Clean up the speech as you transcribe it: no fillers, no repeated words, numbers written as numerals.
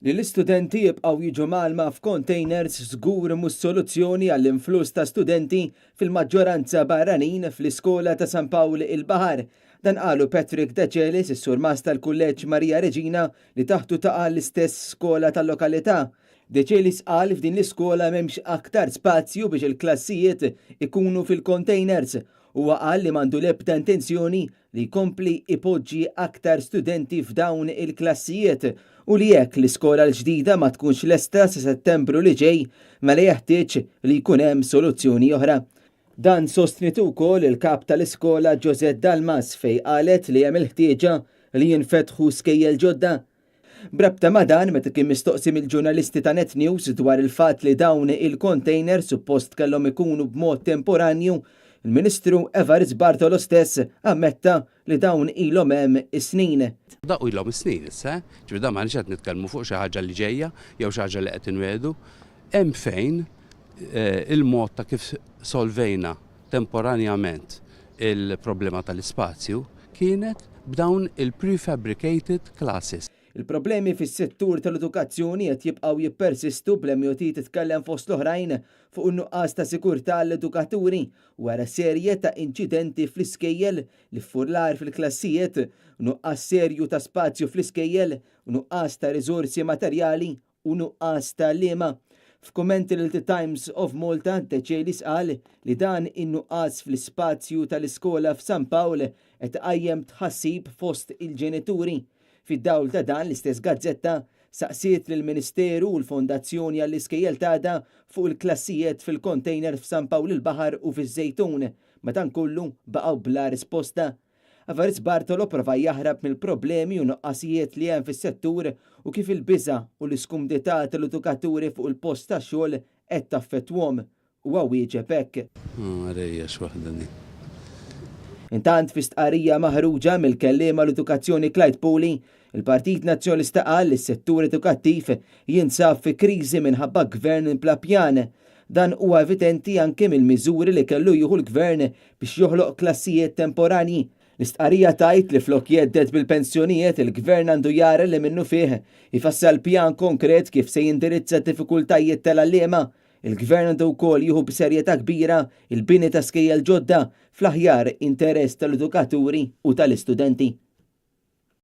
Li l-istudenti jibqgħu jiġu malma f'containers żgur mhux soluzzjoni għall-influss ta' studenti fil-maġġoranza barranin fl-iskola ta' San Pawl il-Baħar. Dan qalu Patrick Deċelis, is-surmas tal-Kulleġġ Marija Reġina li taħtu taqa' l-istess skola tal-lokalità. Deċelis qal f'din l-iskola m'hemmx aktar spazju biex il-klassijiet ikunu fil-containers. Huwa qal li m'għandu l-ebda intenzjoni li jkompli ipoġġi aktar studenti f'dawn il-klassijiet u li jekk l-iskola l-ġdida ma tkunx lesta sa Settembru li ġej mela jeħtieġ li jkun hemm soluzzjoni oħra. Dan sostnitu wkoll il-kap tal-iskola José Dalmas fejn qalet li hemm il-ħtieġa li jinfetħu skejjel ġodda. Brabta ma dan meta kien mistoqsi mill-ġurnalisti ta' Net News dwar il-fatt li dawn il-containers suppost kellhom ikunu b'mod temporanju, il-Ministru Evarist Bartolo stess ammetta li dawn ilhom hemm is-snin. Daqu ilhom is-snin issa, ġifieri dan m'għandix qed nitkellmu fuq xi ħaġa li ġejja jew xi ħaġa li qed inwedu. Hemm fejn il-mod ta' kif solvejna temporanjament il-problema tal-ispazju kienet b'dawn il-prefabricated classes. Il-problemi fis-settur tal-edukazzjoni qed jibqgħu jippersistu bl-MOT titkellem fost l-oħrajn fuq in-nuqqas ta' sikurtà l-edukaturi wara serje ta' inċidenti fl-iskejjel li furlar fil-klassijiet, nuqqas serju ta' spazju fl-iskejjel, nuqqas ta' riżorsi materjali u nuqqas ta' liema. F'kummenti lil The Times of Malta, Deċelis qal li dan in-nuqqas fl-ispazju tal-iskola f'San Pawl qed qajjem tħassib fost il-ġenituri. Fid-dawl ta' dan l-istess gazzetta saqsiet lill-Ministeru u l-Fondazzjoni għall-Iskejjel Tagħda fuq il-klassijiet fil-container f'San Pawl il-Baħar u fiż-Żejtun, meta kollu baqgħu bla risposta. Evarist Bartolo prova jaħrab mill-problemi u nuqqasijiet li hemm fis-settur u kif il-biża' u l-iskumdità tal-edukaturi fuq il-post tax-xogħol qed taffettwhom u wieġeb hekk. Intant fi stqarrija maħruġa mill-kelliema l-edukazzjoni Clyde Poli, il-Partit Nazzjonalista qal li s-settur edukattiv jinsab fi kriżi minħabba gvern bla pjan. Dan huwa evidenti anke mill-miżuri li kellu jieħu l-gvern biex joħloq klassijiet temporanji. L-istqarrija tajt li flok jeddet bil-pensjonijiet il-gvern għandu jara li minnu fih ifassal pjan konkret kif se jindirizza diffikultajiet tal-għalliema. Il-gvern għandu wkoll jieħu b'serjetà kbira il-bini ta' skejjel ġodda fl-aħjar interess tal-edukaturi u tal-istudenti.